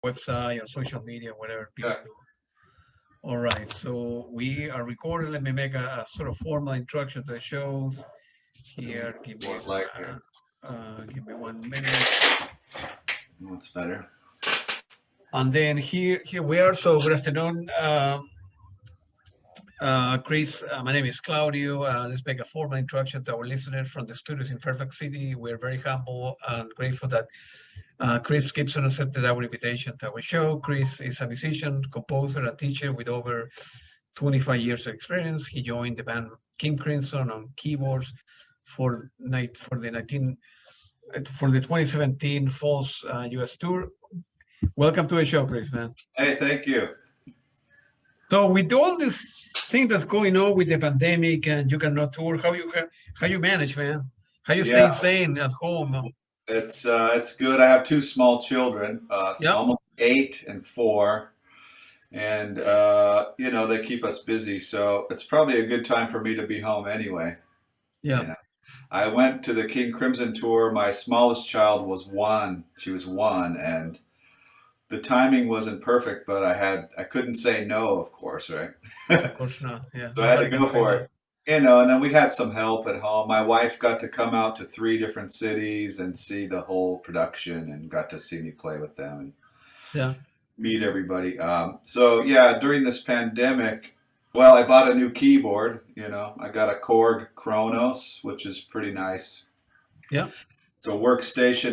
website or social media, whatever people Yeah. do. All right, so we are recording. Let me make a sort of formal introduction to the show. Here, More light here. give me 1 minute. What's better? And then here we are. So good afternoon, Chris. My name is Claudio. Let's make a formal introduction to our listeners from the studios in Fairfax City. We're very humble and grateful that Chris Gibson accepted our invitation to our show. Chris is a musician, composer, and teacher with over 25 years of experience. He joined the band King Crimson on keyboards for the 2017 Falls US tour. Welcome to the show, Chris, man. Hey, thank you. So with all this thing that's going on with the pandemic and you cannot tour, how you manage, man? How you stay Yeah, sane at home? it's good. I have two small children, Yep. almost 8 and 4, and they keep us busy. So it's probably a good time for me to be home anyway. Yeah. You know, I went to the King Crimson tour. My smallest child was 1. She was 1, and the timing wasn't perfect, but I couldn't say no, of course, right? Of course not. Yeah. So I had to Nobody can go say for no. it. And then we had some help at home. My wife got to come out to 3 different cities and see the whole production and got to see me play with them and Yeah. meet everybody. So yeah, during this pandemic, well, I bought a new keyboard. I got a Korg Kronos, which is pretty nice. Yeah. It's a workstation.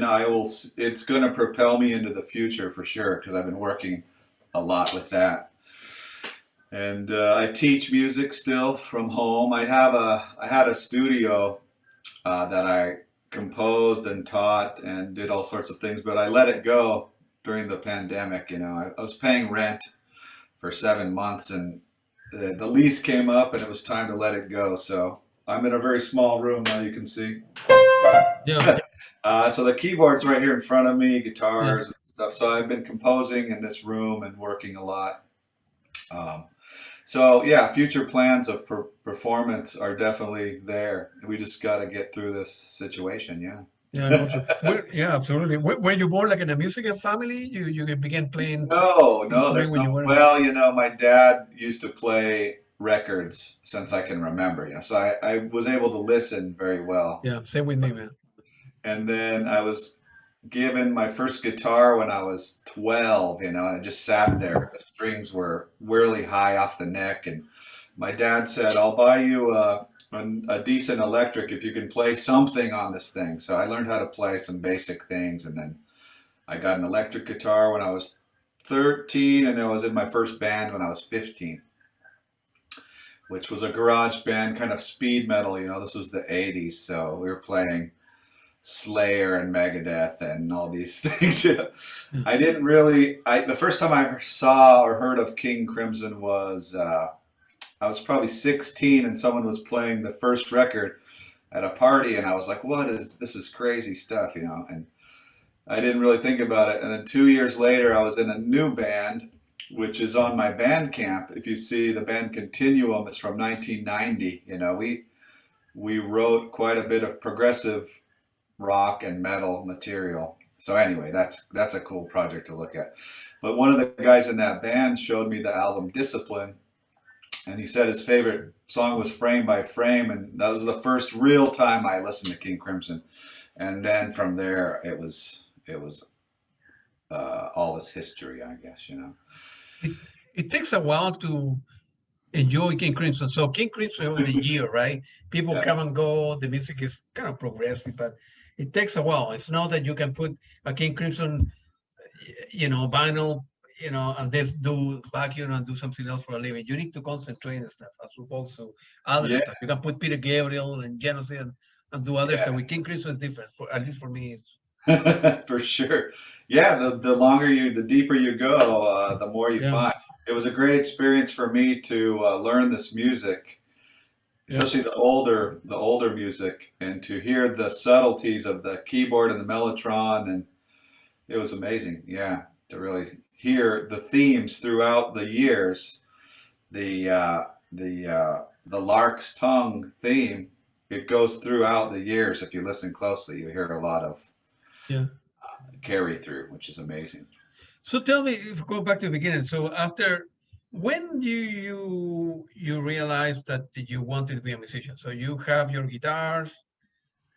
It's going to propel me into the future for sure because I've been working a lot with that. And I teach music still from home. I had a studio that I composed and taught and did all sorts of things, but I let it go during the pandemic. I was paying rent for 7 months, and the lease came up, and it was time to let it go. So I'm in a very small room now. You can see. Yeah. So the keyboard's right here in front of me, Yeah. guitars and stuff. So I've been composing in this room and working a lot. Um, so yeah, future plans of performance are definitely there. We just got to get through this situation. Yeah. I hope so. Yeah, absolutely. Were you born like in a musical family? You began playing No, instrument there's when no. you were. Well, my dad used to play records since I can remember. So I was able to listen very well. Yeah. Same with me, man. And then I was given my first guitar when I was 12, and I just sat there. The strings were really high off the neck, and my dad said, "I'll buy you a decent electric if you can play something on this thing." So I learned how to play some basic things, and then I got an electric guitar when I was 13, and I was in my first band when I was 15, which was a garage band, kind of speed metal. This was the 80s, so we were playing Slayer and Megadeth and all these things. Yeah. I didn't really. The first time I saw or heard of King Crimson was I was probably 16, and someone was playing the first record at a party, and I was like, "What is this? Is crazy stuff," And I didn't really think about it. And then 2 years later, I was in a new band, which is on my Bandcamp. If you see the band Continuum, it's from 1990. We wrote quite a bit of progressive rock and metal material. So anyway, that's a cool project to look at. But one of the guys in that band showed me the album Discipline, and he said his favorite song was Frame by Frame, and that was the first real time I listened to King Crimson. And then from there, it was all this history, I guess. It takes a while to enjoy King Crimson. So King Crimson over the year, right? People Yeah, come and go. The music is kind of progressive, but it takes a while. It's not that you can put a King Crimson, vinyl, and then do vacuum and do something else for a living. You need to concentrate and stuff as opposed to other yeah, stuff. You can put Peter Gabriel and Genesis and do other stuff. yeah. With King Crimson is different. At least for me, it's For sure. Yeah, the longer the deeper you go, the more you yeah, find. It was a great experience for me to learn this music, yeah, especially the older music, and to hear the subtleties of the keyboard and the mellotron, and it was amazing. Yeah, to really hear the themes throughout the years. The lark's tongue theme. It goes throughout the years. If you listen closely, you hear a lot of yeah. carry through, which is amazing. So tell me, if we go back to the beginning. So after, when you realized that you wanted to be a musician? So you have your guitars,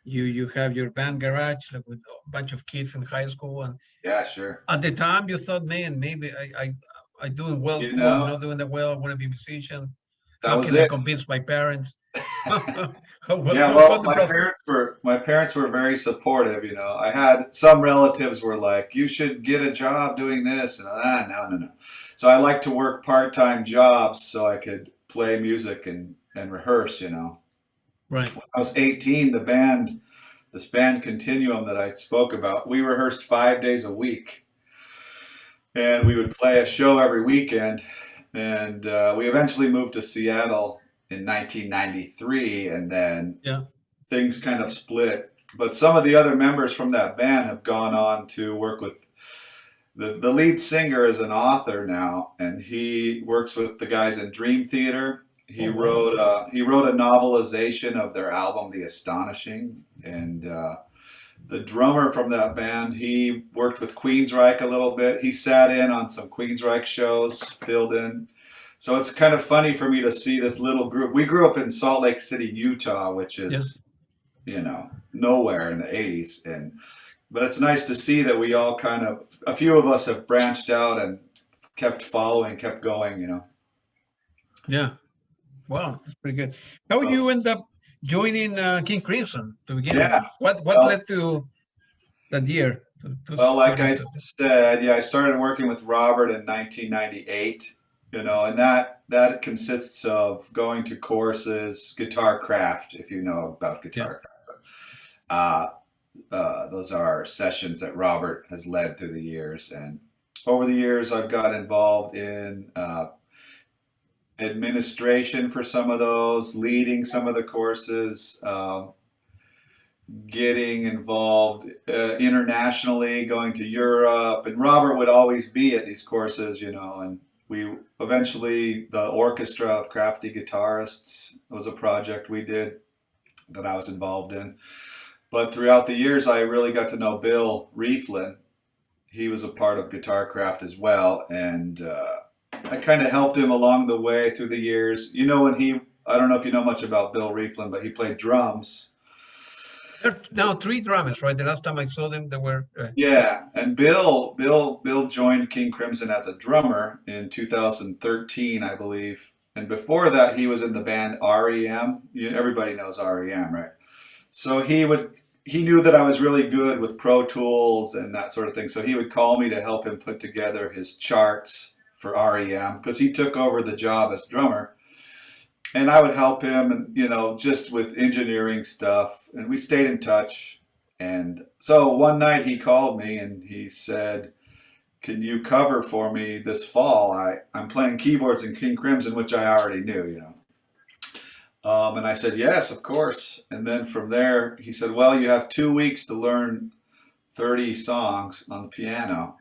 you have your band garage, like with a bunch of kids in high school, and Yeah, sure. at the time you thought, man, maybe I doing well You school, I'm know, not doing that well, I want to be a musician. that How was can I it. convince my parents? Yeah, What well, was the process? my parents were very supportive. You know, I had some relatives were like, "You should get a job doing this," and no, no, no. So I like to work part-time jobs so I could play music and rehearse. You know, Right. when I was 18, this band Continuum that I spoke about, we rehearsed 5 days a week, and we would play a show every weekend. And we eventually moved to Seattle in 1993, and then Yeah. things kind of split. But some of the other members from that band have gone on to work with the lead singer is an author now, and he works with the guys in Dream Theater. Oh, wow. He wrote a novelization of their album, The Astonishing, and the drummer from that band, he worked with Queensryche a little bit. He sat in on some Queensryche shows, filled in. So it's kind of funny for me to see this little group. We grew up in Salt Lake City, Utah, which Yeah. is, nowhere in the 80s. But it's nice to see that we all a few of us have branched out and kept following, kept going. Yeah. Wow, that's pretty good. How So, you end up joining King Crimson to begin with? yeah. What Well, led to that year to Well, like join I into this? said, yeah, I started working with Robert in 1998, and that consists of going to courses, Guitar Craft, if you know about Yeah. Guitar Craft. Uh, those are sessions that Robert has led through the years, and over the years, I've got involved in administration for some of those, leading some of the courses. Getting involved internationally, going to Europe, and Robert would always be at these courses, and we eventually, the orchestra of Crafty Guitarists was a project we did that I was involved in. But throughout the years, I really got to know Bill Rieflin. He was a part of Guitar Craft as well, and I kind of helped him along the way through the years. I don't know if you know much about Bill Rieflin, but he played drums. There are now three drummers, right? The last time I saw them, they were Yeah, and Bill joined King Crimson as a drummer in 2013, I believe. And before that, he was in the band REM. Everybody knows REM, right? So he knew that I was really good with Pro Tools and that sort of thing. So he would call me to help him put together his charts for REM because he took over the job as drummer. And I would help him, and just with engineering stuff. And we stayed in touch. And so one night he called me and he said, "Can you cover for me this fall? I'm playing keyboards in King Crimson," which I already knew. And I said, "Yes, of course." And then from there, he said, "Well, you have 2 weeks to learn 30 songs on the piano."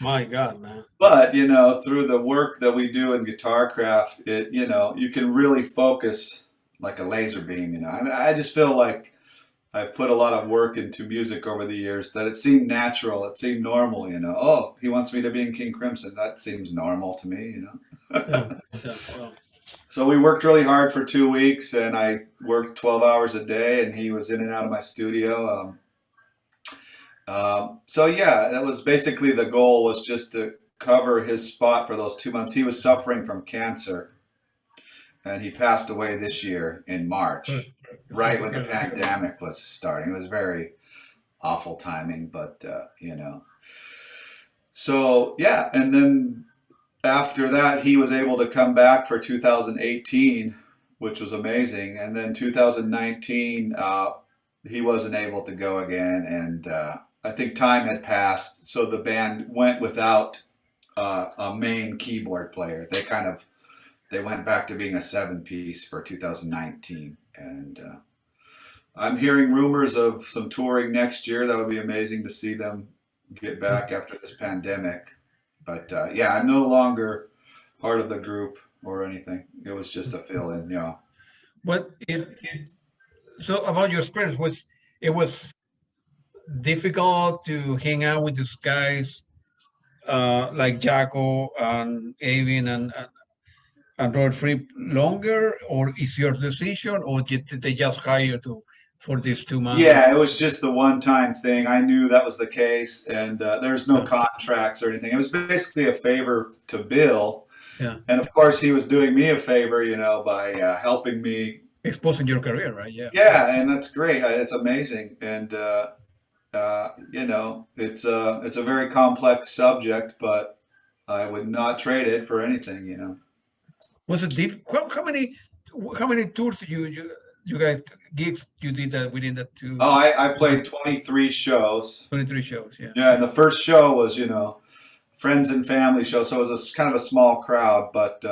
my God, man. But, through the work that we do in Guitar Craft, you can really focus like a laser beam. I just feel like I've put a lot of work into music over the years that it seemed natural. It seemed normal. Oh, he wants me to be in King Crimson. That seems normal to me. Yeah. Yeah. Well, So we worked really hard for 2 weeks, and I worked 12 hours a day, and he was in and out of my studio. So yeah, that was basically the goal, was just to cover his spot for those 2 months. He was suffering from cancer, and he passed away this year in March, right when the pandemic was starting. It was very awful timing, but So yeah, and then after that, he was able to come back for 2018, which was amazing. And then 2019, he wasn't able to go again, and I think time had passed, so the band went without a main keyboard player. They went back to being a 7-piece for 2019, and I'm hearing rumors of some touring next year. That would be amazing to see them get back after this pandemic. But yeah, I'm no longer part of the group or anything. It was just a fill-in, but so about your experience, it was difficult to hang out with these guys like Jaco and Avin and Robert Fripp longer, or is your decision, or did they just hire to for these 2 months? Yeah, it was just the one-time thing. I knew that was the case, and there's no Yeah. contracts or anything. It was basically a favor to Bill, Yeah, and of course, he was doing me a favor, by helping me. exposing your career, right? Yeah. Yeah, and that's great. It's amazing, and it's a very complex subject, but I would not trade it for anything. Was it how many tours you guys gigs you did that within that two Oh, I played 23 shows. 23 shows? Yeah. Yeah, and the first show was, friends and family show, so it was kind of a small crowd, but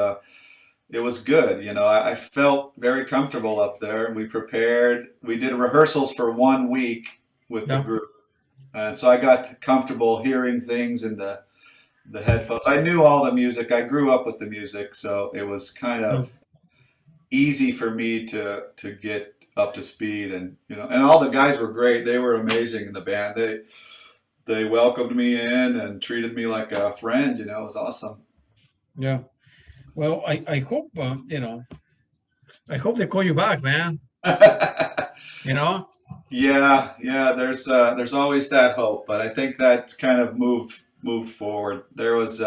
it was good. I felt very comfortable up there. We prepared. We did rehearsals for 1 week with the Yeah. group, and so I got comfortable hearing things in the headphones. I knew all the music. I grew up with the music, so it was kind of easy for me to get up to speed, and all the guys were great. They were amazing in the band. They welcomed me in and treated me like a friend. It was awesome. Yeah. Well, I hope I hope they call you back, man. You know. Yeah. There's always that hope, but I think that's kind of moved forward. There was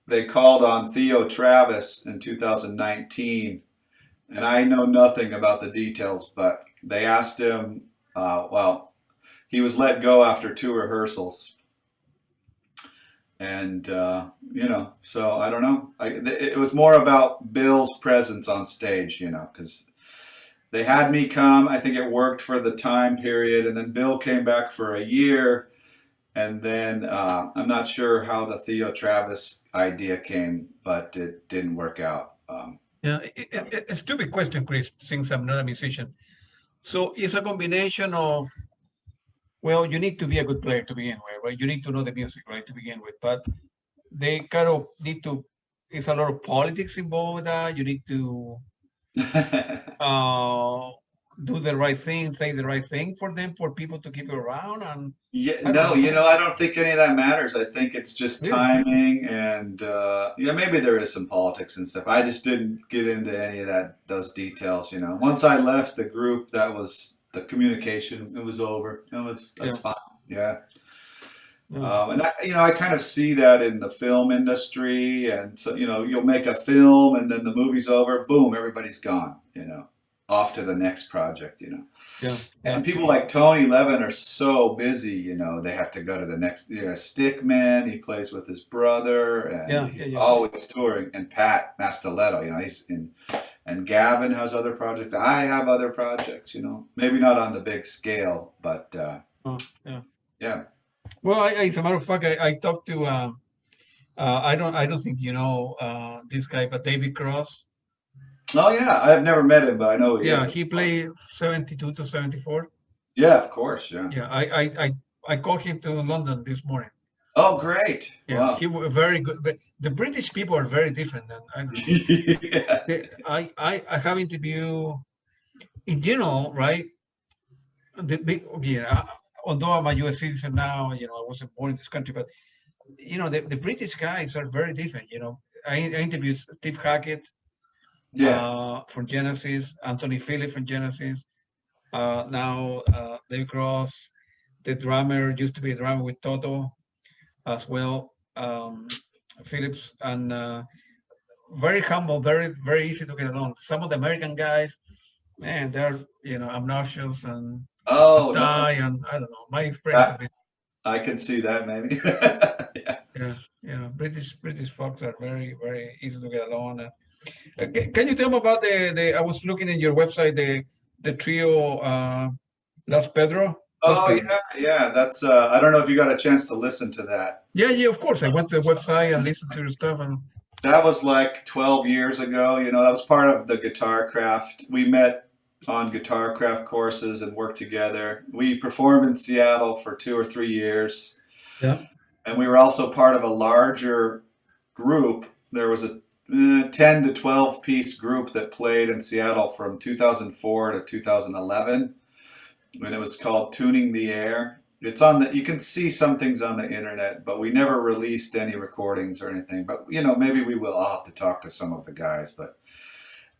they called on Theo Travis in 2019, and I know nothing about the details, but they asked him. Well, he was let go after 2 rehearsals, and so I don't know. It was more about Bill's presence on stage, because they had me come. I think it worked for the time period, and then Bill came back for a year, and then I'm not sure how the Theo Travis idea came, but it didn't work out. Yeah. A stupid question, Chris, since I'm not a musician. So it's a combination of, well, you need to be a good player to begin with, right? You need to know the music, right, to begin with. But they kind of need to. It's a lot of politics involved with that. You need to do the right thing, say the right thing for people to keep you around. And Yeah, I don't no, know. I don't think any of that matters. I think it's just Really? timing, and maybe there is some politics and stuff. I just didn't get into any of those details. Once I left the group, that was the communication. It was over. That's Yeah. fine. Yeah. Yeah. And I kind of see that in the film industry, and so you'll make a film, and then the movie's over, boom, everybody's gone. Off to the next project. Yeah. Yeah. And people like Tony Levin are so busy, they have to go to the next. Stickman, he plays with his brother, and Yeah. he's Yeah. always touring. And Pat Mastelletto, he's in, and Gavin has other projects. I have other projects, maybe not on the big scale, but Oh, yeah. yeah. Well, as a matter of fact, I talked to I don't think you know this guy, but David Cross. Oh yeah, I've never met him, but I know he Yeah, is. he played 72 to 74. Yeah, of course, yeah. Yeah, I called him to London this morning. Oh, great! Yeah, Wow. he was very good. But the British people are very different than I don't know. Yeah. I have interviewed in general, right? Although I'm a U.S. citizen now, I wasn't born in this country, but the British guys are very different. I interviewed Steve Hackett Yeah. from Genesis, Anthony Phillips from Genesis. Now Dave Cross, the drummer, used to be a drummer with Toto as well. Phillips, and very humble, very very easy to get along. Some of the American guys, man, they're obnoxious and Oh no, and I don't know. My experience with I can see that maybe. Yeah. British folks are very very easy to get along. Can you tell me about the? I was looking in your website, the trio, Lost Pedro. Oh yeah. That's I don't know if you got a chance to listen to that. Yeah, of course. I went to the website and listened to your stuff, and That was like 12 years ago. That was part of the Guitar Craft. We met on Guitar Craft courses and worked together. We performed in Seattle for 2 or 3 years. yeah, And we were also part of a larger group. There was a 10 to 12 piece group that played in Seattle from 2004 to 2011. And it was called Tuning the Air. It's on the, you can see some things on the internet, but we never released any recordings or anything. But you know, maybe we will. I'll have to talk to some of the guys, but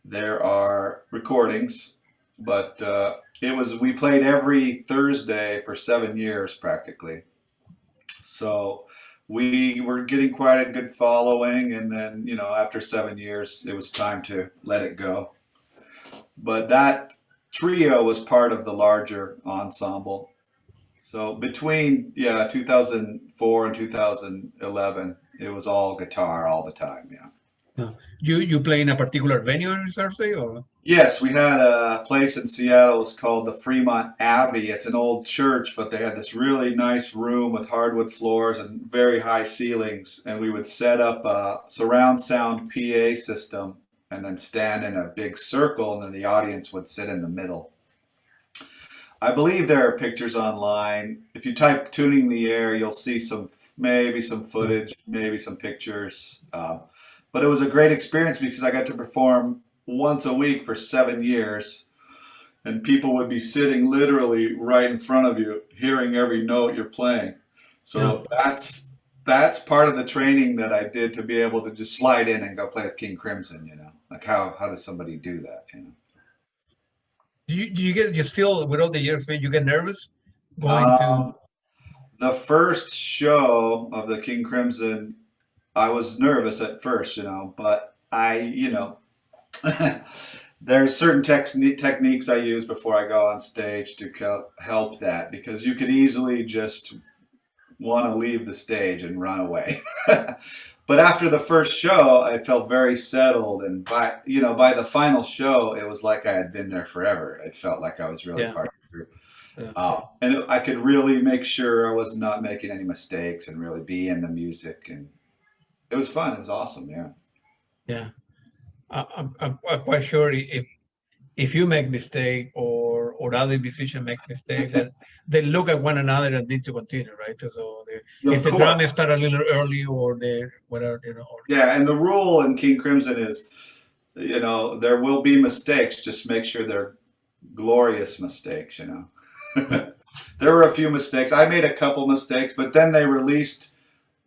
there are recordings. But we played every Thursday for 7 years practically. So we were getting quite a good following, and then, you know, after 7 years, it was time to let it go. But that trio was part of the larger ensemble. So between 2004 and 2011, it was all guitar all the time. Yeah. You play in a particular venue on Thursday, or? Yes, we had a place in Seattle. It's called the Fremont Abbey. It's an old church, but they had this really nice room with hardwood floors and very high ceilings. And we would set up a surround sound PA system and then stand in a big circle, and then the audience would sit in the middle. I believe there are pictures online. If you type "tuning the air," you'll see maybe some footage, maybe some pictures. But it was a great experience because I got to perform once a week for 7 years, and people would be sitting literally right in front of you, hearing every note you're playing. So that's part of the training that I did to be able to just slide in and go play with King Crimson. You know, like how does somebody do that? You know. Do you still, with all the years, man, you get nervous going to? The first show of the King Crimson, I was nervous at first, you know, but there's certain techniques I use before I go on stage to help that, because you could easily just want to leave the stage and run away. But after the first show, I felt very settled, and by the final show, it was like I had been there forever. It felt like I was really part of the group. And I could really make sure I was not making any mistakes and really be in the music, and it was fun. It was awesome. Yeah. Yeah. I'm quite sure if you make mistake or other musicians make mistakes, that they look at one another and need to continue, right? So if the drums start a little early or whatever, you know. Yeah, and the rule in King Crimson is, you know, there will be mistakes. Just make sure they're glorious mistakes, you know. There were a few mistakes. I made a couple mistakes, but then they released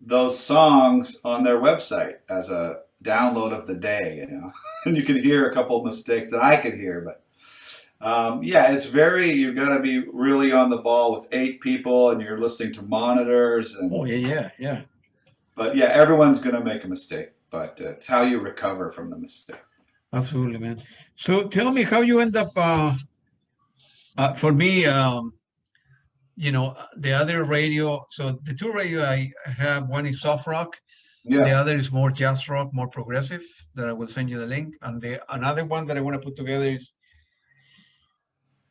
those songs on their website as a download of the day, you know. And you could hear a couple of mistakes that I could hear, but it's you've got to be really on the ball with 8 people, and you're listening to monitors. And, yeah. But yeah, everyone's going to make a mistake, but it's how you recover from the mistake. Absolutely, man. So tell me how you end up, for me, you know, the other radio, so the 2 radio I have, one is soft rock. Yeah. The other is more jazz rock, more progressive, that I will send you the link. And another one that I want to put together is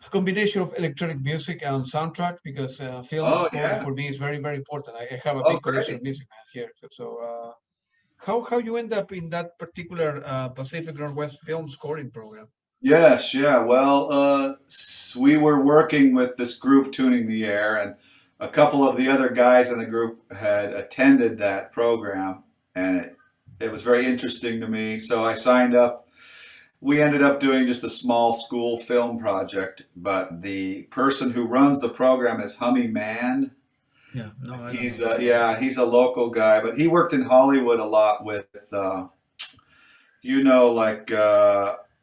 a combination of electronic music and soundtrack, because film for me is very, very important. I have a big collection of music here. So how you end up in that particular Pacific Northwest film scoring program? Yes, yeah. Well, we were working with this group, Tuning the Air, and a couple of the other guys in the group had attended that program, and it was very interesting to me. So I signed up. We ended up doing just a small school film project, but the person who runs the program is Hummy Man. Yeah, no, he's a local guy, but he worked in Hollywood a lot with, like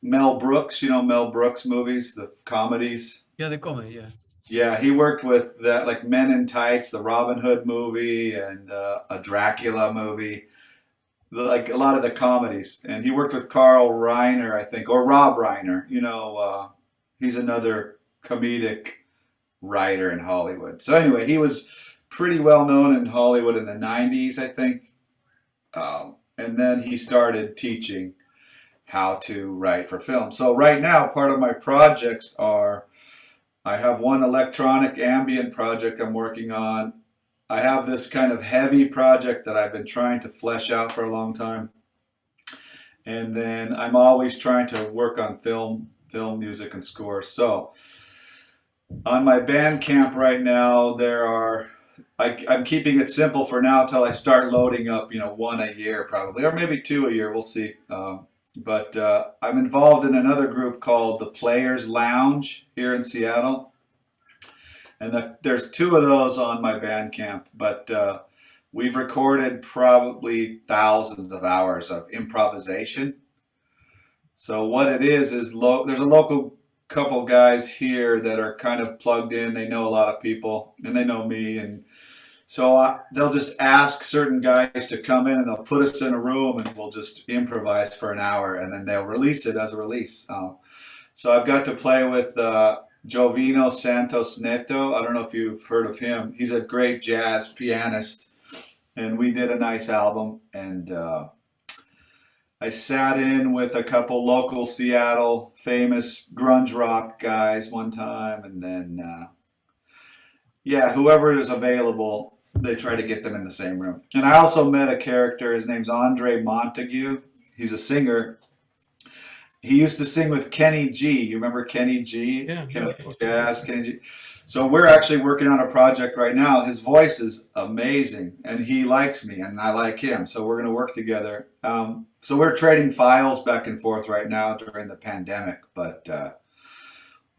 Mel Brooks. You know Mel Brooks movies, the comedies. Yeah, the comedy. Yeah. Yeah, he worked with that, like Men in Tights, the Robin Hood movie, and a Dracula movie, like a lot of the comedies. And he worked with Carl Reiner, I think, or Rob Reiner. You know, he's another comedic writer in Hollywood. So anyway, he was pretty well known in Hollywood in the 90s, I think. And then he started teaching how to write for film. So right now, part of my projects are, I have one electronic ambient project I'm working on. I have this kind of heavy project that I've been trying to flesh out for a long time. And then I'm always trying to work on film music and scores. So on my Bandcamp right now, I'm keeping it simple for now until I start loading up, 1 a year probably, or maybe 2 a year, we'll see. But I'm involved in another group called the Players Lounge here in Seattle. And there's two of those on my Bandcamp, but we've recorded probably thousands of hours of improvisation. So what it is there's a local couple guys here that are kind of plugged in. They know a lot of people, and they know me, and so they'll just ask certain guys to come in, and they'll put us in a room, and we'll just improvise for an hour, and then they'll release it as a release. So I've got to play with Jovino Santos Neto. I don't know if you've heard of him. He's a great jazz pianist, and we did a nice album. And I sat in with a couple local Seattle famous grunge rock guys one time, and then whoever is available, they try to get them in the same room. And I also met a character. His name's Andre Montague. He's a singer. He used to sing with Kenny G. You remember Kenny G? Yeah. Kenny G. So we're actually working on a project right now. His voice is amazing, and he likes me, and I like him. So we're going to work together. So we're trading files back and forth right now during the pandemic. But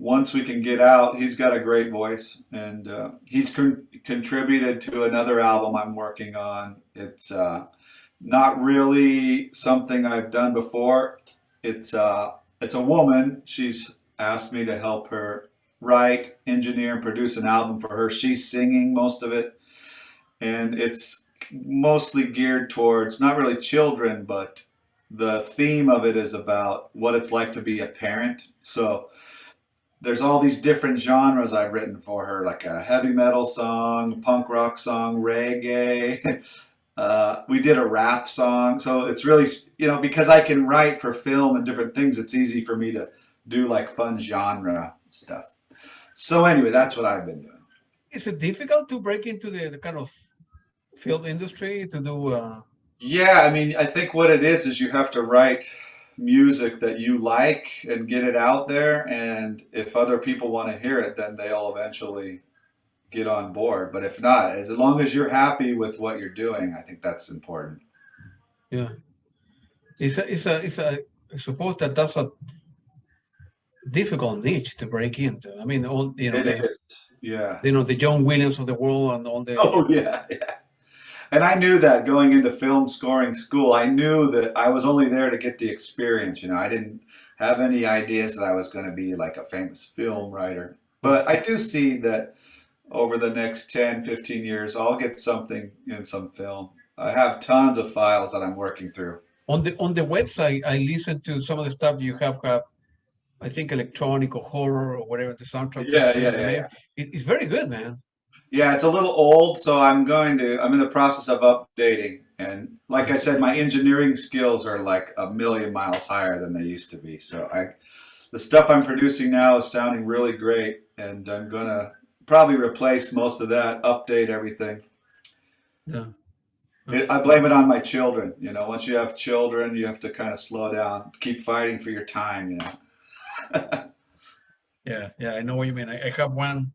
once we can get out, he's got a great voice, and he's contributed to another album I'm working on. It's not really something I've done before. It's a woman. She's asked me to help her write, engineer, and produce an album for her. She's singing most of it, and it's mostly geared towards not really children, but the theme of it is about what it's like to be a parent. So there's all these different genres I've written for her, like a heavy metal song, punk rock song, reggae. We did a rap song. So it's really, because I can write for film and different things, it's easy for me to do like fun genre stuff. So anyway, that's what I've been doing. Is it difficult to break into the kind of film industry to do? Yeah, I mean, I think what it is you have to write music that you like and get it out there. And if other people want to hear it, then they'll eventually get on board. But if not, as long as you're happy with what you're doing, I think that's important. Yeah. I suppose that's a difficult niche to break into. I mean, It is. Yeah. The John Williams of the world and all the. Oh yeah. And I knew that going into film scoring school. I knew that I was only there to get the experience. I didn't have any ideas that I was going to be like a famous film writer. But I do see that over the next 10, 15 years, I'll get something in some film. I have tons of files that I'm working through. On the website, I listened to some of the stuff you have, I think, electronic or horror or whatever the soundtrack. Yeah. It's very good, man. Yeah, it's a little old, so I'm in the process of updating. And like I said, my engineering skills are like a million miles higher than they used to be. So the stuff I'm producing now is sounding really great, and I'm going to probably replace most of that, update everything. Yeah. I blame it on my children. Once you have children, you have to kind of slow down, keep fighting for your time, Yeah, I know what you mean. I have one,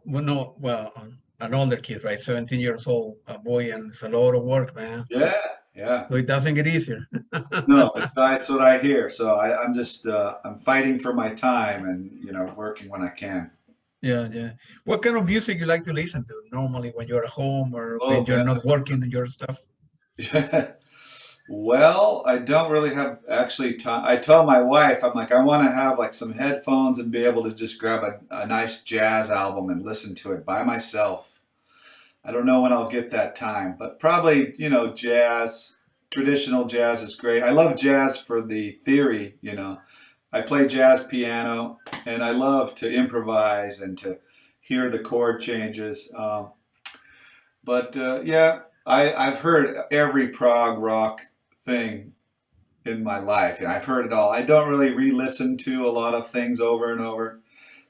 an older kid, right? 17 years old, a boy, and it's a lot of work, man. Yeah. So it doesn't get easier. No, that's what I hear. So I'm just, I'm fighting for my time and, working when I can. Yeah. What kind of music you like to listen to normally when you're at home or when you're not working on your stuff? Well, I don't really have actually time. I tell my wife, I'm like, I want to have like some headphones and be able to just grab a nice jazz album and listen to it by myself. I don't know when I'll get that time, but probably, jazz, traditional jazz is great. I love jazz for the theory, I play jazz piano, and I love to improvise and to hear the chord changes. I've heard every prog rock thing in my life. I've heard it all. I don't really re-listen to a lot of things over and over.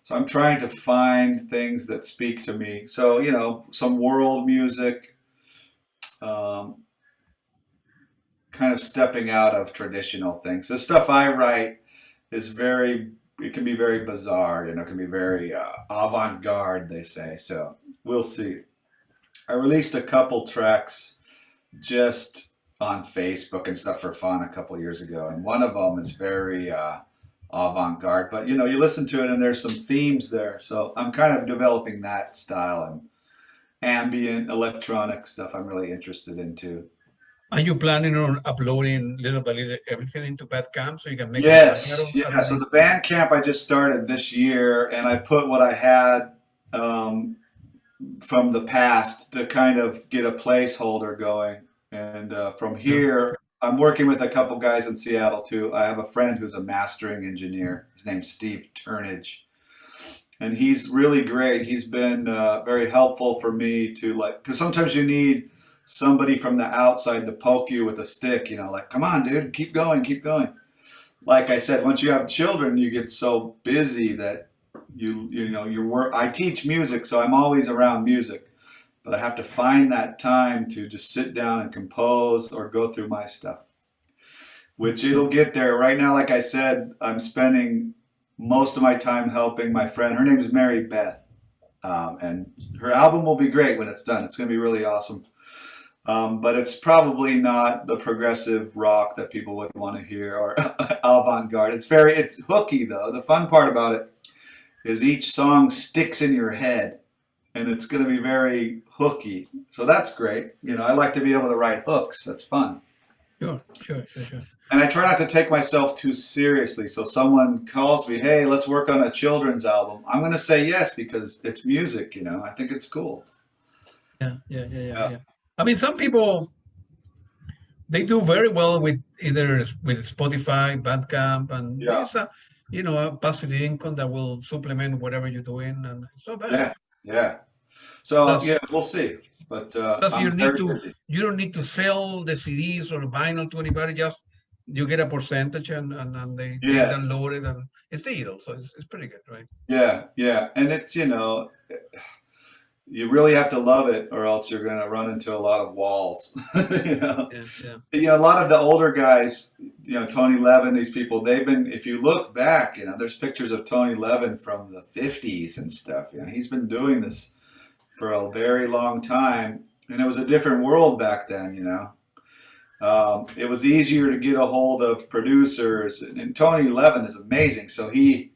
So I'm trying to find things that speak to me. So, some world music, kind of stepping out of traditional things. The stuff I write is it can be very bizarre, it can be very avant-garde, they say. So we'll see. I released a couple tracks just on Facebook and stuff for fun a couple years ago, and one of them is very avant-garde, but you know, you listen to it and there's some themes there. So I'm kind of developing that style, and ambient electronic stuff I'm really interested in too. Are you planning on uploading little by little everything into Bandcamp so you can make money out Yes, of yeah. So it? the band camp I just started this year, and I put what I had from the past to kind of get a placeholder going. And from Yeah. here, I'm working with a couple guys in Seattle too. I have a friend who's a mastering engineer. His name's Steve Turnage, and he's really great. He's been very helpful for me to, like, because sometimes you need somebody from the outside to poke you with a stick. You know, like, come on, dude, keep going, keep going. Like I said, once you have children, you get so busy that you know your work. I teach music, so I'm always around music, but I have to find that time to just sit down and compose or go through my stuff, which it'll get there. Right now, like I said, I'm spending most of my time helping my friend. Her name is Mary Beth, and her album will be great when it's done. It's going to be really awesome. But it's probably not the progressive rock that people would want to hear, or avant-garde. It's hooky though. The fun part about it is each song sticks in your head, and it's going to be very hooky. So that's great. You know, I like to be able to write hooks. That's fun. Sure. And I try not to take myself too seriously. So someone calls me, hey, let's work on a children's album. I'm going to say yes because it's music, you know. I think it's cool. Yeah. I mean, some people, they do very well with either with Spotify, Bandcamp, and Yeah. there's a passive income that will supplement whatever you're doing, and it's not bad. Yeah. Yeah. So Plus, yeah, we'll see. But plus I'm very busy. you don't need to sell the CDs or vinyl to anybody. Just you get a percentage, and they Yeah. download it, and it's digital, so it's pretty good, right? Yeah. Yeah. And it's, you know, you really have to love it, or else you're going to run into a lot of walls. You know, Yeah. you know, a lot of the older guys, you know, Tony Levin, these people, they've been. If you look back, you know, there's pictures of Tony Levin from the '50s and stuff. You know, he's been doing this for a very long time, and it was a different world back then. You know, it was easier to get a hold of producers, and Tony Levin is amazing. So he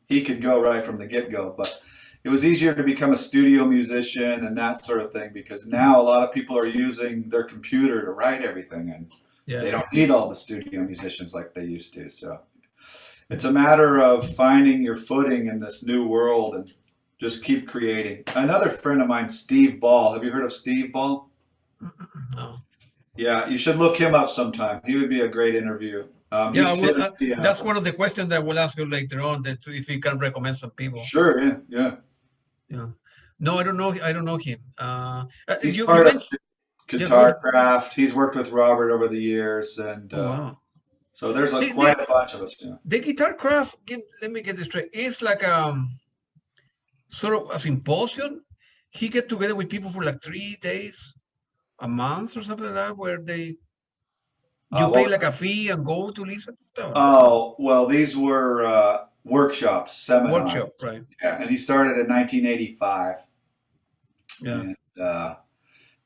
could go right from the get-go, but it was easier to become a studio musician and that sort of thing, because now a lot of people are using their computer to write everything, and they don't need all the studio musicians like they used to. So it's a matter of finding your footing in this new world and just keep creating. Another friend of mine, Steve Ball. Have you heard of Steve Ball? No. Yeah, you should look him up sometime. He would be a great interview. That's one of the questions that we'll ask you later on. That if you can recommend some people. Sure. Yeah. No, I don't know. I don't know him. He's part of Guitarcraft. He's worked with Robert over the years, and wow. So there's quite a bunch of us. Yeah. The Guitarcraft, let me get this straight. It's like sort of a symposium. He get together with people for like 3 days, a month or something like that, where you pay like a fee and go to listen to stuff. Oh, well, these were workshops, seminars. Workshop, right? Yeah, and he started in 1985. Yeah. And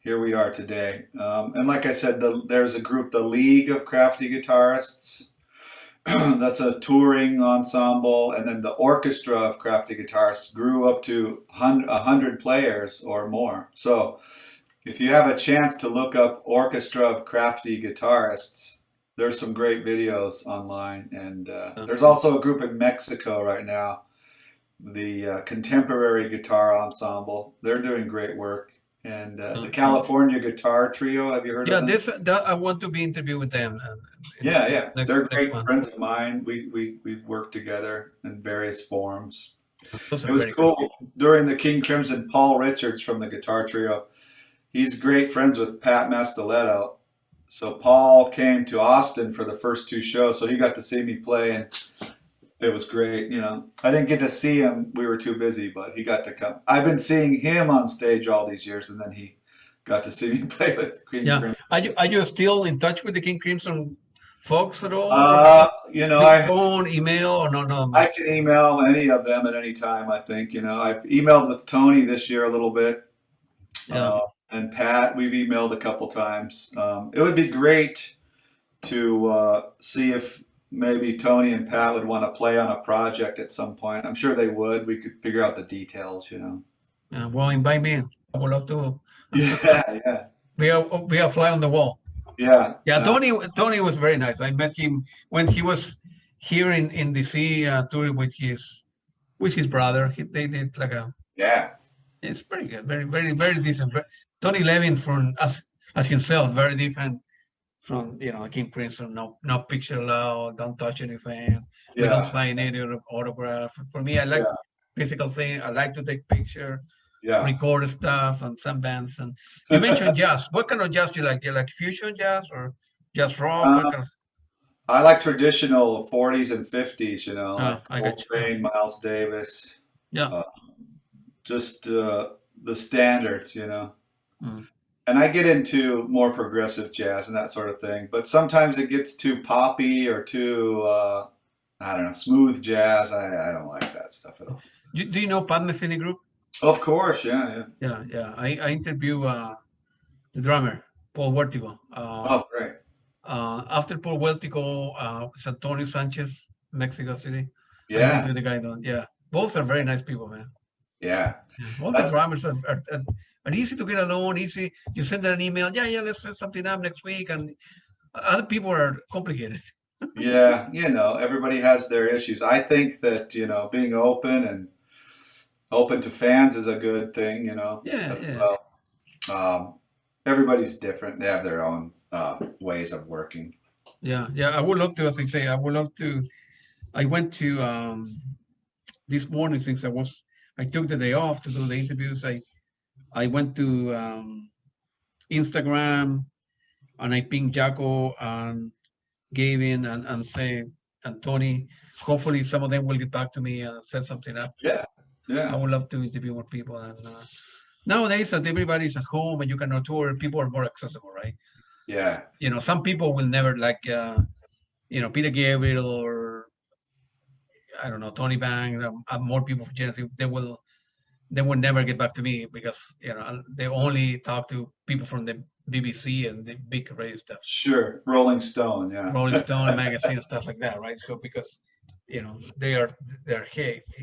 here we are today. And like I said, there's a group, the League of Crafty Guitarists. That's a touring ensemble, and then the Orchestra of Crafty Guitarists grew up to 100 players or more. So if you have a chance to look up Orchestra of Crafty Guitarists, there's some great videos online. And there's also a group in Mexico right now, the Contemporary Guitar Ensemble. They're doing great work. And the California Guitar Trio, have you heard of them? I want to be interviewed with them. Yeah. They're great friends of mine. We've worked together in various forms. It was cool. During the King Crimson, Paul Richards from the Guitar Trio, he's great friends with Pat Mastoletto. So Paul came to Austin for the first 2 shows, so he got to see me play, and it was great. You know, I didn't get to see him. We were too busy, but he got to come. I've been seeing him on stage all these years, and then he got to see me play with King Crimson. Are you still in touch with the King Crimson folks at all? You know, phone, email, or no? I can email any of them at any time. I think, you know, I've emailed with Tony this year a little bit. Yeah. And Pat, we've emailed a couple times. It would be great to see if maybe Tony and Pat would want to play on a project at some point. I'm sure they would. We could figure out the details, you know. Well, invite me in. I would love to Yeah, yeah, be a fly on the wall. yeah. Yeah, Tony was very nice. I met him when he was here in DC touring with his brother. They did like a. Yeah. It's pretty good. Very, very, very decent. Tony Levin from as himself, very different from King Crimson. No picture allowed. Don't touch anything. We don't Yeah. sign any autograph. For me, I like Yeah. physical thing. I like to take picture, Yeah. record stuff, and some bands. And you mentioned jazz. What kind of jazz do you like? Do you like fusion jazz or jazz rock? What kind of? I like traditional 40s and 50s, you know, Oh, like I got you. Coltrane, Miles Davis, Yeah. just the standards, you know. Mm. And I get into more progressive jazz and that sort of thing, but sometimes it gets too poppy or too, I don't know, smooth jazz. I don't like that stuff at all. Do you know Pat Metheny Group? Of course, yeah, yeah. Yeah. I interview the drummer, Paul Vertigo. Oh, great. After Paul Vertigo, it's Antonio Sanchez, Mexico City. I Yeah, interviewed the guy. Yeah. Both are very nice people, man. yeah. All the drummers are easy to get along, easy. You send them an email, yeah, let's set something up next week. And other people are complicated. Yeah, you know, everybody has their issues. I think that, you know, being open to fans is a good thing, you know, as well. Everybody's different. They have their own ways of working. Yeah. I would love to, as I say, I went to this morning since I took the day off to do the interviews. I went to Instagram and I pinged Jaco and Gavin and say and Tony. Hopefully some of them will get back to me and set something up. Yeah, I yeah, would love to interview more people. And nowadays that everybody's at home and you cannot tour, people are more accessible, right? yeah, Some people will never like Peter Gabriel or I don't know, Tony Bang, more people from Genesis, they will never get back to me because they only talk to people from the BBC and the big radio stuff. sure. Rolling Stone, yeah. Rolling Stone magazine, stuff like that, right? So because they're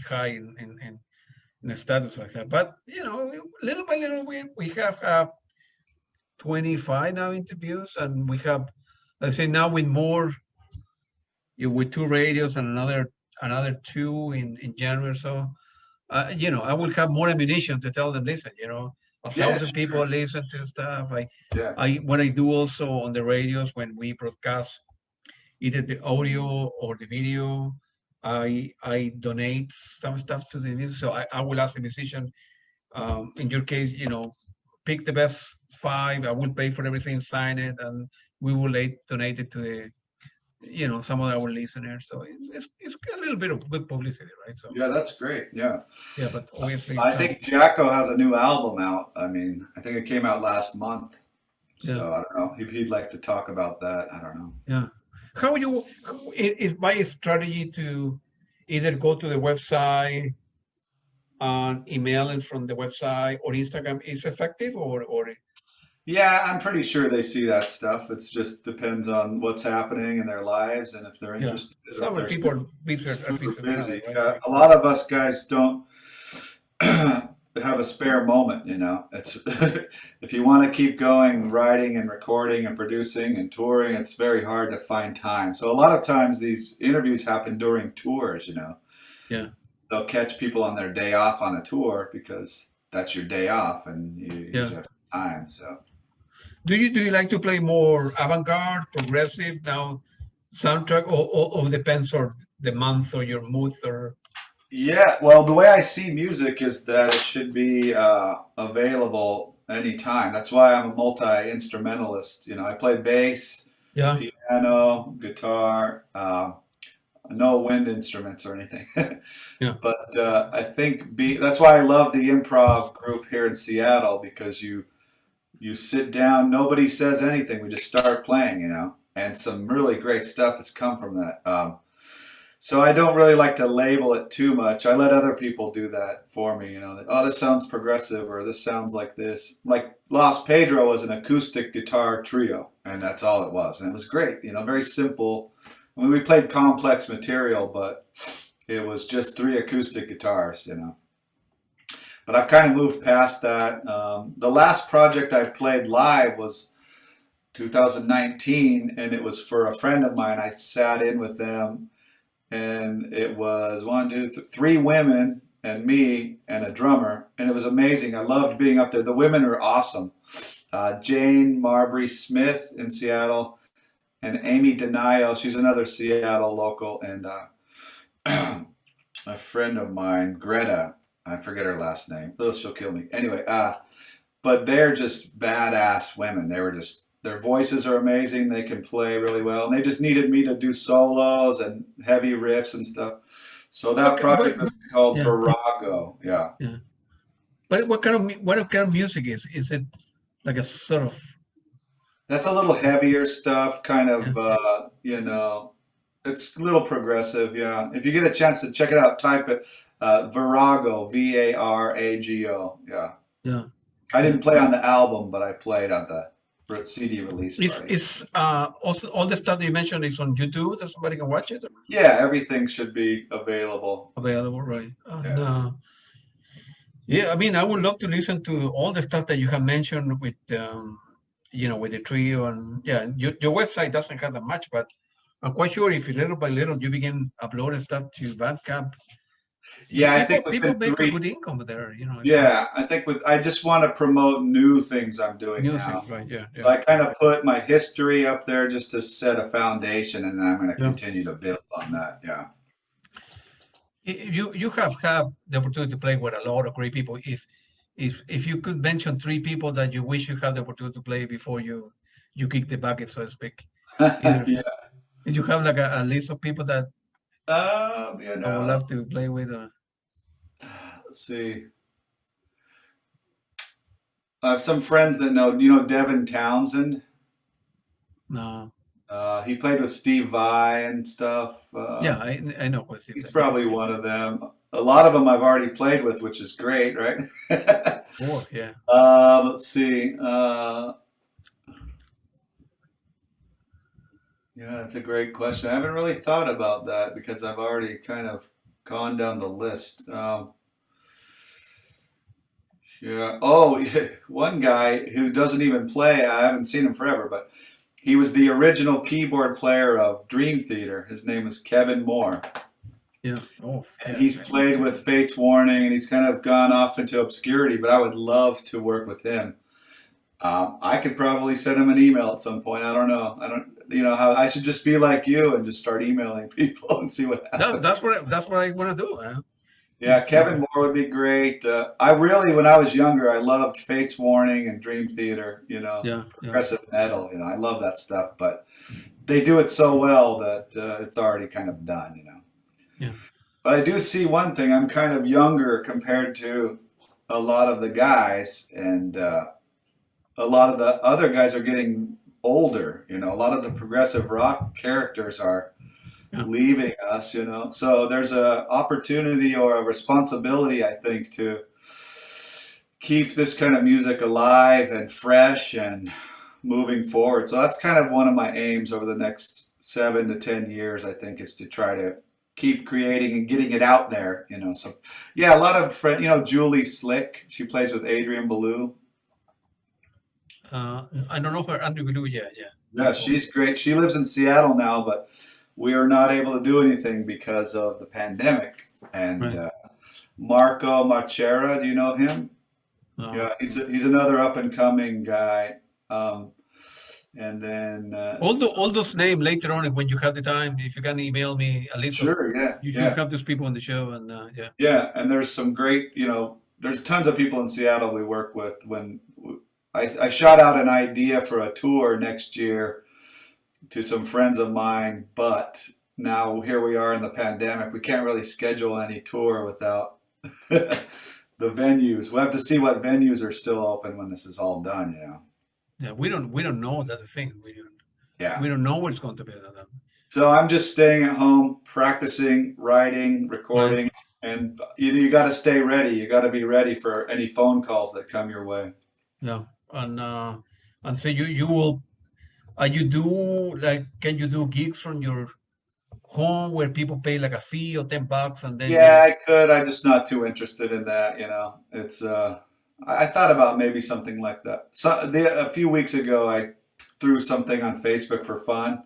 high in the status like that. But little by little we have 25 now interviews, and we have, let's say, now with more with 2 radios and another 2 in January or so. I will have more ammunition to tell them, listen, 1,000 people sure. listen to stuff. Yeah, What I do also on the radios when we broadcast either the audio or the video, I donate some stuff to the music. So I will ask the musician, in your case, pick the best 5. I will pay for everything, sign it, and we will donate it to the some of our listeners. So it's a little bit of good publicity, right? So yeah, that's great. Yeah. yeah, but obviously I think Jaco has a new album out. I mean, I think it came out last month. So yeah. I don't know if he'd like to talk about that. I don't know. Yeah. Is my strategy to either go to the website and email it from the website or Instagram is effective or Yeah, I'm pretty sure they see that stuff. It just depends on what's happening in their lives and if they're yeah. interested. If Some they're people are busy super than busy. others, right? Yeah, a lot of us guys don't have a spare moment, you know. It's if you want to keep going, writing and recording and producing and touring, it's very hard to find time. So a lot of times these interviews happen during tours, you know. Yeah. They'll catch people on their day off on a tour because that's your day off and you usually have time. So Do you like to play more avant-garde, progressive now, soundtrack, or depends on the month or your mood or? yeah, well, the way I see music is that it should be available anytime. That's why I'm a multi-instrumentalist. You know, I play bass, Yeah. piano, guitar, no wind instruments or anything. Yeah. But I think that's why I love the improv group here in Seattle because you sit down, nobody says anything, we just start playing, you know, and some really great stuff has come from that. So I don't really like to label it too much. I let other people do that for me, you know, that, oh, this sounds progressive or this sounds like this. Like Lost Pedro was an acoustic guitar trio, and that's all it was. And it was great, you know, very simple, I mean, we played complex material, but it was just 3 acoustic guitars, you know. But I've kind of moved past that. The last project I played live was 2019, and it was for a friend of mine. I sat in with them, and it was 3 women and me and a drummer, and it was amazing. I loved being up there. The women are awesome. Jane Marbury Smith in Seattle, and Amy Denio. She's another Seattle local, and a friend of mine, Greta. I forget her last name. Oh, she'll kill me. Anyway, but they're just badass women. Their voices are amazing. They can play really well. And they just needed me to do solos and heavy riffs and stuff. So that project was called Virago. Yeah. Yeah. But what kind of music is? Is it like a sort of? That's a little heavier stuff, kind of, you know, it's a little progressive. Yeah. If you get a chance to check it out, type it. Virago, Varago. Yeah. Yeah. I didn't play on the album, but I played on the CD release. Is also all the stuff that you mentioned is on YouTube that somebody can watch it? Yeah, everything should be available. Available, right? Yeah, I mean, I would love to listen to all the stuff that you have mentioned with, you know, with the trio, and yeah, your website doesn't have that much, but I'm quite sure if little by little you begin uploading stuff to Bandcamp. Yeah, people, I think people make a good income there, you know. Yeah, I think I just want to promote new things I'm doing now. Things, right? Yeah. So I kind of put my history up there just to set a foundation, and then I'm going to continue to build on that. Yeah. You have had the opportunity to play with a lot of great people. If you could mention 3 people that you wish you had the opportunity to play before you kick the bucket, so to speak. Yeah. You have like a list of people that you know, I would love to play with. Let's see. I have some friends that know. You know Devin Townsend? No. He played with Steve Vai and stuff. Yeah, I know what he's probably one of them. A lot of them I've already played with, which is great, right? Yeah. Let's see. Yeah, that's a great question. I haven't really thought about that because I've already kind of gone down the list. Yeah. Oh, one guy who doesn't even play. I haven't seen him forever, but he was the original keyboard player of Dream Theater. His name was Kevin Moore. Yeah. Oh. And he's played with Fate's Warning, and he's kind of gone off into obscurity. But I would love to work with him. I could probably send him an email at some point. I don't know. You know how I should just be like you and just start emailing people and see what happens. That's what I want to do. Yeah, Kevin Moore would be great. When I was younger, I loved Fate's Warning and Dream Theater. You know, progressive metal. You know, I love that stuff. But they do it so well that it's already kind of done. You know. Yeah. But I do see one thing. I'm kind of younger compared to a lot of the guys, and a lot of the other guys are getting older. You know, a lot of the progressive rock characters are leaving us, you know. So there's a opportunity or a responsibility, I think, to keep this kind of music alive and fresh and moving forward. So that's kind of one of my aims over the next 7 to 10 years, I think, is to try to keep creating and getting it out there, you know. So yeah, a lot of friends, you know, Julie Slick, she plays with Adrian Belew. I don't know her. Andrew Belew, yeah. Yeah, she's great. She lives in Seattle now, but we are not able to do anything because of the pandemic. And Marco Marchera, do you know him? Yeah, he's another up and coming guy. And then all those names later on, when you have the time, if you can email me a list. Sure, yeah. You should have those people on the show, and yeah. Yeah, and there's some great, you know, there's tons of people in Seattle we work with. When I shot out an idea for a tour next year to some friends of mine, but now here we are in the pandemic. We can't really schedule any tour without the venues. We'll have to see what venues are still open when this is all done, you know. Yeah, we don't know that thing. We don't know what's going to be done. So I'm just staying at home, practicing, writing, recording, and you got to stay ready. You got to be ready for any phone calls that come your way. Yeah, and so you will. You do, like, can you do gigs from your home where people pay like a fee of $10 and then Yeah, I could. I'm just not too interested in that, you know. It's I thought about maybe something like that. A few weeks ago I threw something on Facebook for fun.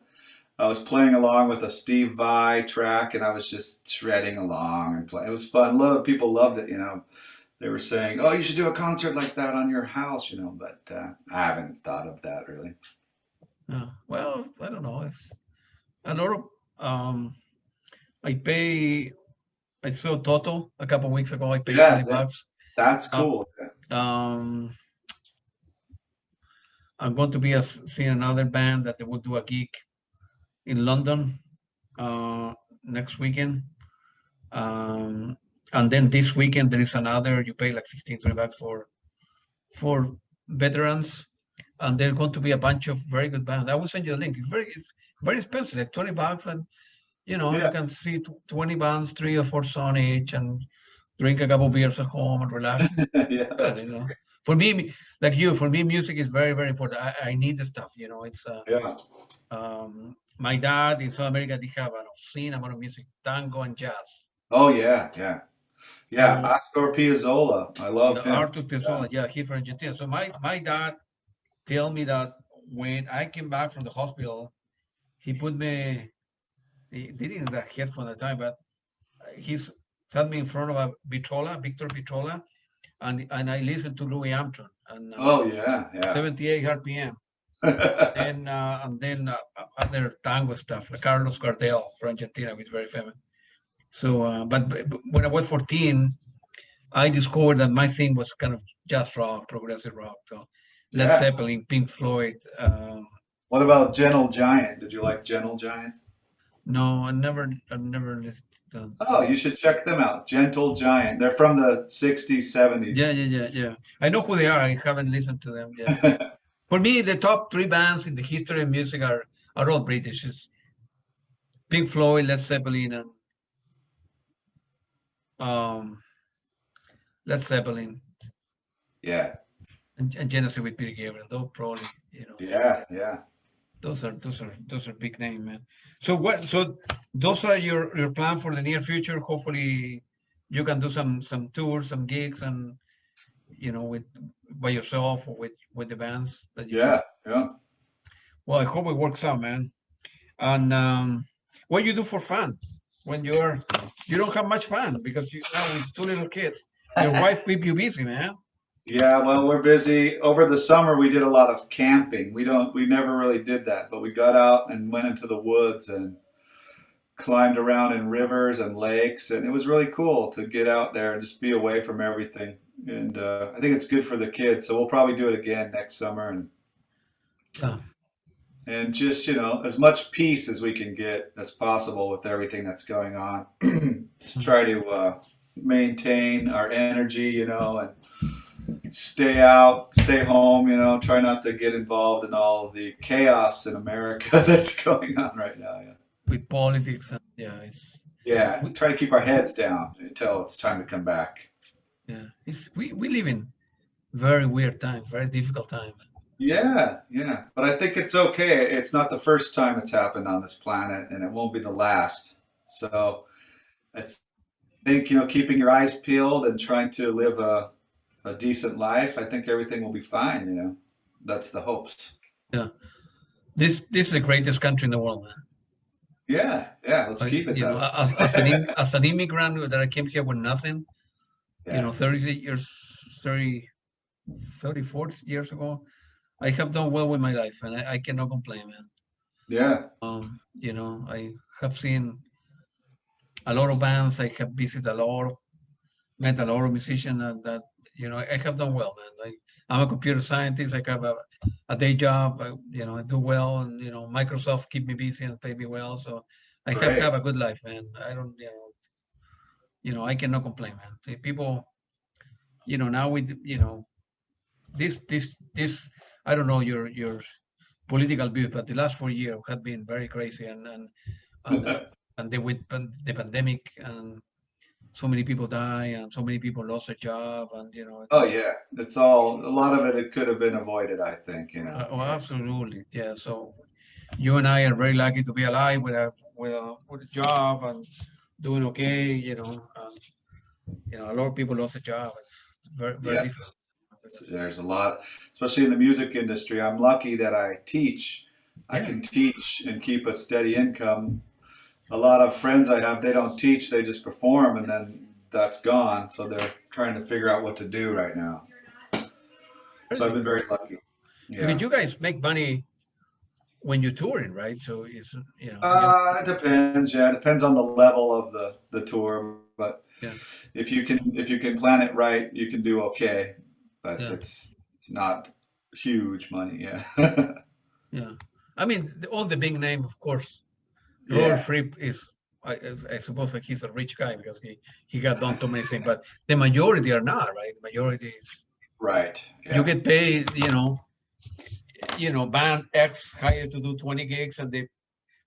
I was playing along with a Steve Vai track and I was just shredding along and play. It was fun. A lot of people loved it, you know. They were saying, "Oh, you should do a concert like that on your house," you know, but I haven't thought of that really. well, I don't know. It's a lot of I pay. I saw Toto a couple weeks ago. I paid Yeah, 20 bucks. that's Uh, cool. um, I'm going to be seeing another band that they will do a gig in London next weekend. Um, and then this weekend there is another. You pay like 15, 20 bucks for veterans, and there's going to be a bunch of very good bands. I will send you the link. It's very expensive, like 20 bucks, and you Yeah, can see 20 bands, 3 or 4 songs each, and drink a couple beers at home and relax. yeah, Good, that's For me, like you, for me, music is very, very important. I need the stuff, It's yeah. my dad in South America, they have an obscene amount of music, tango and jazz. Oh yeah, yeah, yeah. So Astor Piazzolla, I love him. Artur Piazzolla, yeah, he's from Argentina. So my dad tell me that when I came back from the hospital, he put me, he didn't have headphone at the time, but he's sat me in front of a Victor Vitrola, and I listened to Louis Armstrong and Oh yeah, yeah. 78 RPM, and then other tango stuff like Carlos Gardel from Argentina, which is very famous. So, but when I was 14, I discovered that my thing was kind of jazz rock, progressive rock. So Led Yeah. Zeppelin, Pink Floyd. What about Gentle Giant? Did you like Gentle Giant? No, I never listened to them. Oh, you should check them out. Gentle Giant. They're from the 60s, 70s. Yeah. I know who they are. I haven't listened to them yet. For me, the top 3 bands in the history of music are all British. It's Pink Floyd, Led Zeppelin, and Led Zeppelin, Yeah, and Genesis with Peter Gabriel. Those probably, yeah. those are big name, man. So what? So those are your plan for the near future. Hopefully, you can do some tours, some gigs, and with by yourself or with the bands that you. Yeah. Well, I hope it works out, man. And what you do for fun when you don't have much fun because you now with 2 little kids. Your wife keep you busy, man. Yeah, well, we're busy. Over the summer, we did a lot of camping. We never really did that, but we got out and went into the woods and climbed around in rivers and lakes, and it was really cool to get out there and just be away from everything. And I think it's good for the kids, so we'll probably do it again next summer Yeah. and just, as much peace as we can get as possible with everything that's going on. Just try to maintain our energy, and stay out, stay home, try not to get involved in all of the chaos in America that's going on right now. Yeah. With politics and Yeah, we, try to keep our heads down until it's time to come back. we live in very weird times, very difficult times. Yeah. But I think it's okay. It's not the first time it's happened on this planet, and it won't be the last. So I think, keeping your eyes peeled and trying to live a decent life, I think everything will be fine. That's the hopes. Yeah, this is the greatest country in the world, man. Yeah, let's keep it that way. As an immigrant that I came here with nothing, Yeah, 34 years ago, I have done well with my life, and I cannot complain, man. yeah, I have seen a lot of bands. I have visited met a lot of musicians that I have done well, man. I'm a computer scientist. I have a day job. I do well, and Microsoft keep me busy and pay me well. So I great. have a good life, man. I don't, I cannot complain, man. See, people, now with this, I don't know your political view, but the last 4 years have been very crazy, and then with the pandemic and so many people die and so many people lost their job and Oh yeah, it's all a lot of it. It could have been avoided, I think. absolutely, yeah. So you and I are very lucky to be alive. with a job and doing okay, a lot of people lost a job. It's very Yes. difficult. There's a lot, especially in the music industry. I'm lucky that I teach. I Yeah. can teach and keep a steady income. A lot of friends I have, they don't teach, they just perform, and then that's gone. So they're trying to figure out what to do right now. So I've been very lucky. Yeah. Because you guys make money when you're touring, right? So it's It depends. Yeah, it depends on the level of the tour. But Yeah. if you can plan it right, you can do okay. But Yeah. it's not huge money. Yeah. Yeah. I mean, all the big name, of course. Yeah. Robert Fripp is, I suppose, like he's a rich guy because he got done too many things. But the majority are not, right? The majority is Right. Yeah. you get paid, band X hired to do 20 gigs, and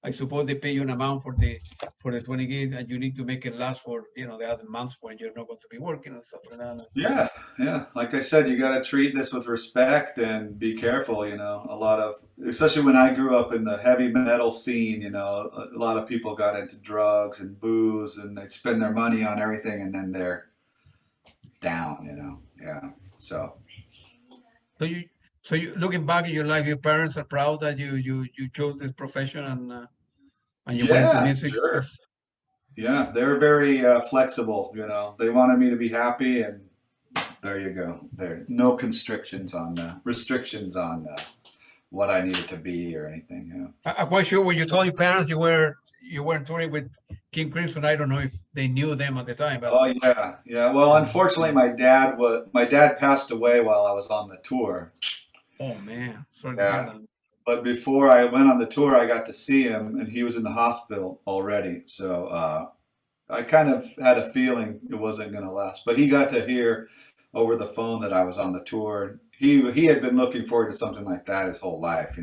I suppose they pay you an amount for the 20 gigs, and you need to make it last for the other months when you're not going to be working and stuff like that. Yeah, yeah. Like I said, you got to treat this with respect and be careful. A lot of, especially when I grew up in the heavy metal scene, a lot of people got into drugs and booze, and they'd spend their money on everything, and then they're down. Yeah. So So you looking back in your life, your parents are proud that you chose this profession and you went into yeah, music. sure. Yeah, they're very flexible. They wanted me to be happy, and there you go. There no restrictions on what I needed to be or anything. I'm quite sure when you told your parents you weren't touring with King Crimson. I don't know if they knew them at the time, but Oh yeah. Well, unfortunately, my dad passed away while I was on the tour. oh man, sorry to hear Yeah. that. But before I went on the tour, I got to see him, and he was in the hospital already. So I kind of had a feeling it wasn't going to last. But he got to hear over the phone that I was on the tour. He had been looking forward to something like that his whole life.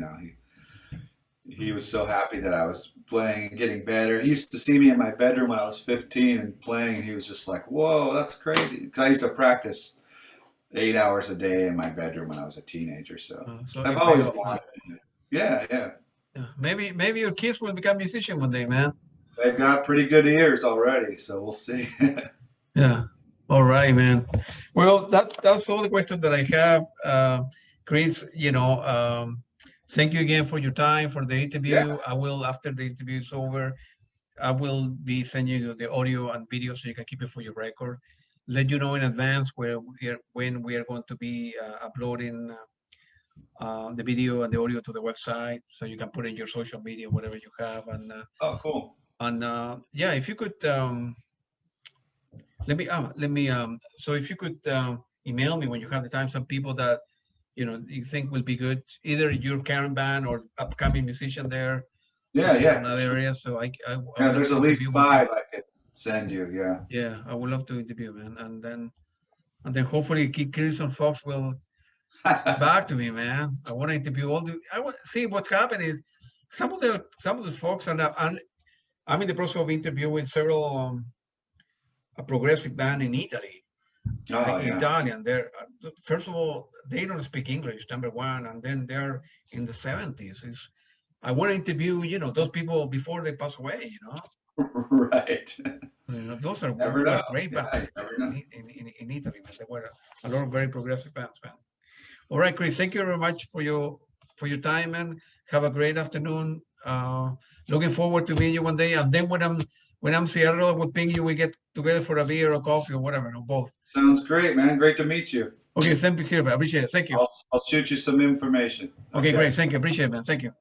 He was so happy that I was playing and getting better. He used to see me in my bedroom when I was 15 and playing, and he was just like, "Whoa, that's crazy!" Because I used to practice 8 hours a day in my bedroom when I was a teenager. So So I've it always paid off. wanted it. Yeah. Yeah. Maybe your kids will become musician one day, man. They've got pretty good ears already, so we'll see. Yeah. All right, man. Well, that's all the questions that I have. Chris, thank you again for your time for the interview. Yeah. I will, after the interview is over, I will be sending you the audio and video so you can keep it for your record. Let you know in advance when we are going to be uploading the video and the audio to the website, so you can put in your social media, whatever you have. Oh, cool. Yeah, if you could so if you could email me when you have the time some people that you think will be good, either your current band or upcoming musician there. Yeah. In that area. So I Yeah, there's at least interview 5 I could send you. Yeah. Yeah, I would love to interview, man, and then hopefully Crimson Fox will back to me, man. I want to interview I want to see what's happening is some of the folks are not. I'm in the process of interviewing several a progressive band in Italy, Oh, yeah. Italian. They're first of all, they don't speak English, number one, and then they're in the 70s. I want to interview, those people before they pass away. Right. Those are Never know. great bands Yeah, you never know. in Italy. Man. There were a lot of very progressive bands, man. All right, Chris. Thank you very much for your time, and have a great afternoon. Looking forward to meeting you one day, and then when I'm Seattle, I will ping you. We get together for a beer or coffee or whatever, or both. Sounds great, man. Great to meet you. Okay, thank you, here, I appreciate it. Thank you. I'll shoot you some information. Okay, great. Thank you. Appreciate it, man. Thank you.